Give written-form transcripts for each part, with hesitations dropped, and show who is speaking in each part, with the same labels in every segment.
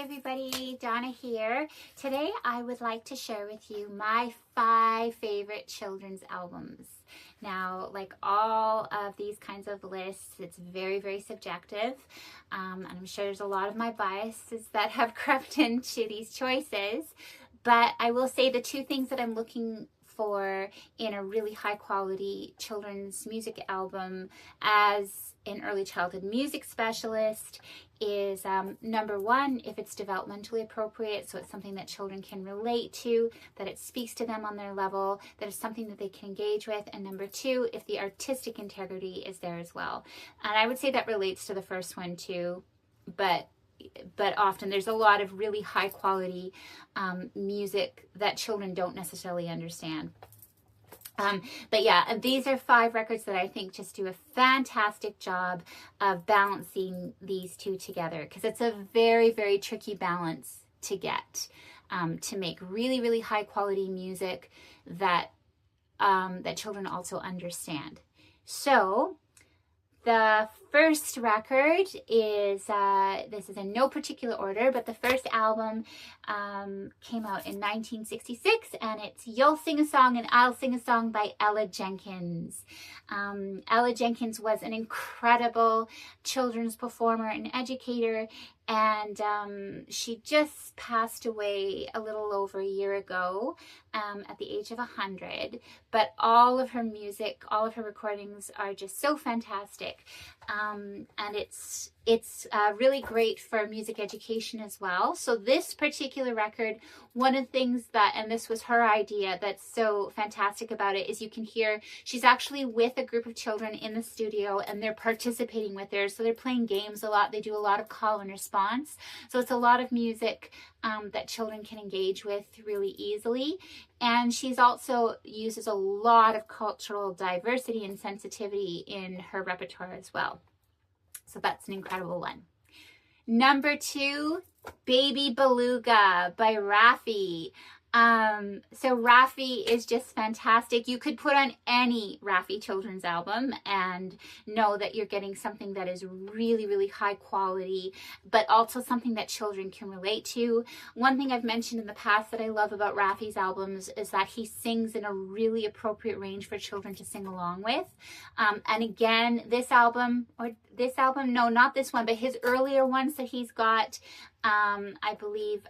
Speaker 1: everybody, Donna here. Today I would like to share with you my 5 favorite children's albums. Now, like all of these kinds of lists, it's very subjective. And I'm sure there's a lot of my biases that have crept into these choices. But I will say the 2 things that I'm looking for in a really high quality children's music album as an early childhood music specialist is number 1, if it's developmentally appropriate, so it's something that children can relate to, that it speaks to them on their level, that it's something that they can engage with, and number 2, if the artistic integrity is there as well. And I would say that relates to the first one too, but often there's a lot of really high quality music that children don't necessarily understand. But yeah, these are 5 records that I think just do a fantastic job of balancing these 2 together, because it's a very tricky balance to get, to make really high quality music that that children also understand. So the first record is, this is in no particular order, but the first album came out in 1966, and it's You'll Sing a Song and I'll Sing a Song by Ella Jenkins. Ella Jenkins was an incredible children's performer and educator, and she just passed away a little over a year ago at the age of 100. But all of her music, all of her recordings are just so fantastic. And it's really great for music education as well. So this particular record, one of the things that, and this was her idea, that's so fantastic about it, is you can hear she's actually with a group of children in the studio and they're participating with her. So they're playing games a lot. They do a lot of call and response. So it's a lot of music that children can engage with really easily. And she's also uses a lot of cultural diversity and sensitivity in her repertoire as well. So that's an incredible one. Number 2, Baby Beluga by Raffi. So Raffi is just fantastic. You could put on any Raffi children's album and know that you're getting something that is really high quality, but also something that children can relate to. One thing I've mentioned in the past that I love about Raffi's albums is that he sings in a really appropriate range for children to sing along with. And again, no, not this one, but his earlier ones that he's got, I believe,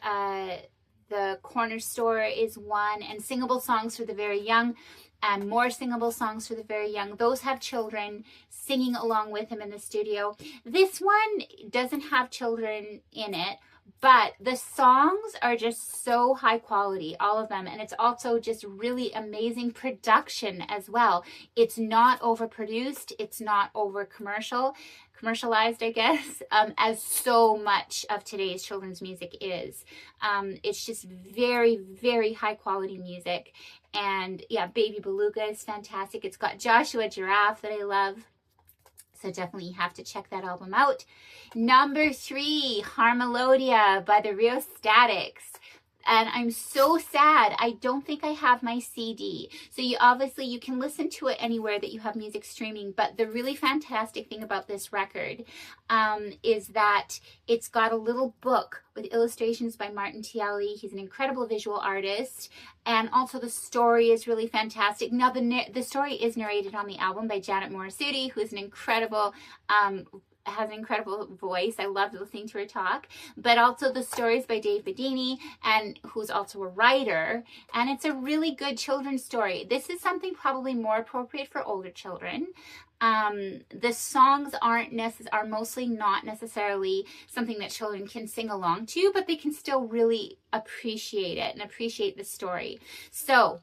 Speaker 1: The Corner Store is one, and Singable Songs for the Very Young, and More Singable Songs for the Very Young. Those have children singing along with him in the studio. This one doesn't have children in it, but the songs are just so high quality, all of them. And it's also just really amazing production as well. It's not overproduced. It's not over commercialized, I guess, as so much of today's children's music is. It's just very high quality music. And yeah, Baby Beluga is fantastic. It's got Joshua Giraffe that I love. So definitely you have to check that album out. Number 3, Harmolodia by the Rheostatics. And I'm so sad, I don't think I have my CD. So you can listen to it anywhere that you have music streaming. But the really fantastic thing about this record is that it's got a little book with illustrations by Martin Tielli. He's an incredible visual artist. And also the story is really fantastic. Now the story is narrated on the album by Janet Morisuti, who is an incredible has an incredible voice. I loved listening to her talk. But also the stories by Dave Bedini, and who's also a writer. And it's a really good children's story. This is something probably more appropriate for older children. The songs are mostly not necessarily something that children can sing along to, but they can still really appreciate it and appreciate the story. So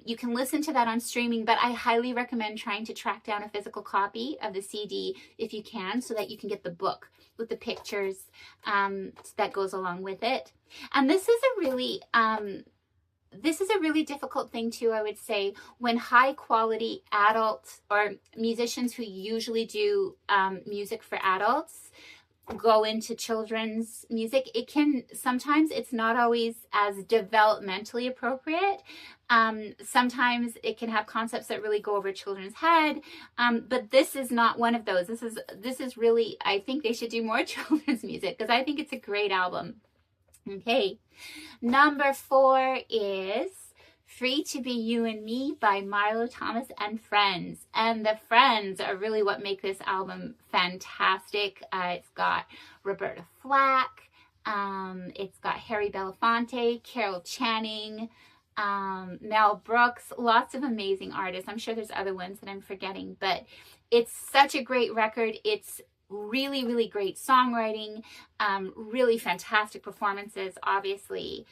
Speaker 1: you can listen to that on streaming, but I highly recommend trying to track down a physical copy of the CD if you can, so that you can get the book with the pictures that goes along with it. And this is a really difficult thing too, I would say, when high quality adults or musicians who usually do music for adults go into children's music. It can, sometimes it's not always as developmentally appropriate. Sometimes it can have concepts that really go over children's head. But this is not one of those. This is really, I think they should do more children's music because I think it's a great album. Okay. Number 4 is Free to Be You and Me by Marlo Thomas and Friends. And the Friends are really what make this album fantastic. It's got Roberta Flack. It's got Harry Belafonte, Carol Channing, Mel Brooks, lots of amazing artists. I'm sure there's other ones that I'm forgetting, but it's such a great record. It's really, really great songwriting, really fantastic performances, obviously.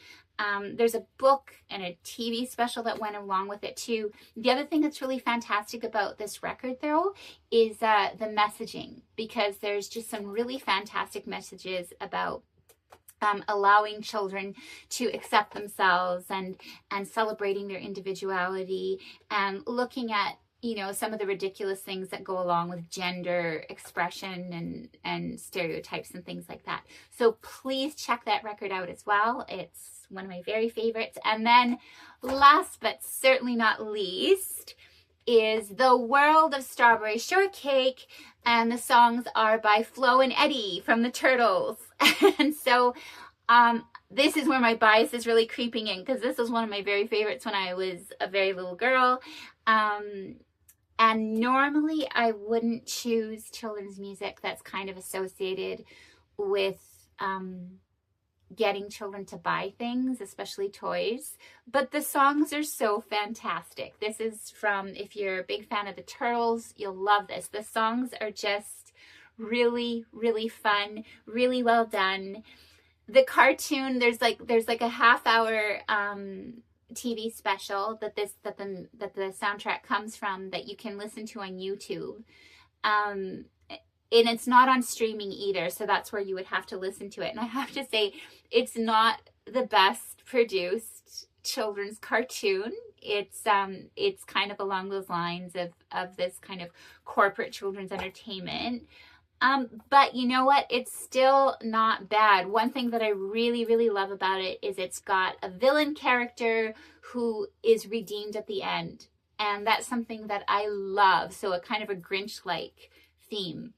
Speaker 1: There's a book and a TV special that went along with it too. The other thing that's really fantastic about this record though is the messaging, because there's just some really fantastic messages about allowing children to accept themselves and celebrating their individuality and looking at, you know, some of the ridiculous things that go along with gender expression and stereotypes and things like that. So please check that record out as well. It's one of my very favorites. And then last but certainly not least is The World of Strawberry Shortcake, and the songs are by Flo and Eddie from the Turtles. And so this is where my bias is really creeping in, because this was one of my very favorites when I was a very little girl. And normally I wouldn't choose children's music that's kind of associated with getting children to buy things, especially toys. But the songs are so fantastic. This is from, if you're a big fan of the Turtles, you'll love this. The songs are just really, really fun, really well done. The cartoon, there's like a half-hour TV special that the soundtrack comes from that you can listen to on YouTube. And it's not on streaming either, so that's where you would have to listen to it. And I have to say, it's not the best produced children's cartoon. It's kind of along those lines of this kind of corporate children's entertainment. But you know what? It's still not bad. One thing that I really, really love about it is it's got a villain character who is redeemed at the end. And that's something that I love. So a kind of a Grinch-like theme.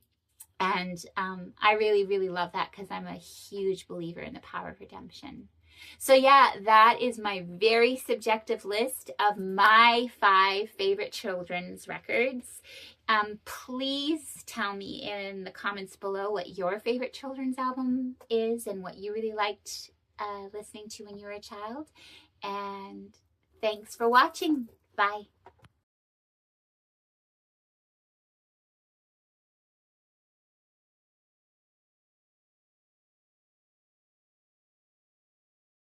Speaker 1: And I really, really love that because I'm a huge believer in the power of redemption. So yeah, that is my very subjective list of my 5 favorite children's records. Please tell me in the comments below what your favorite children's album is and what you really liked listening to when you were a child. And thanks for watching. Bye.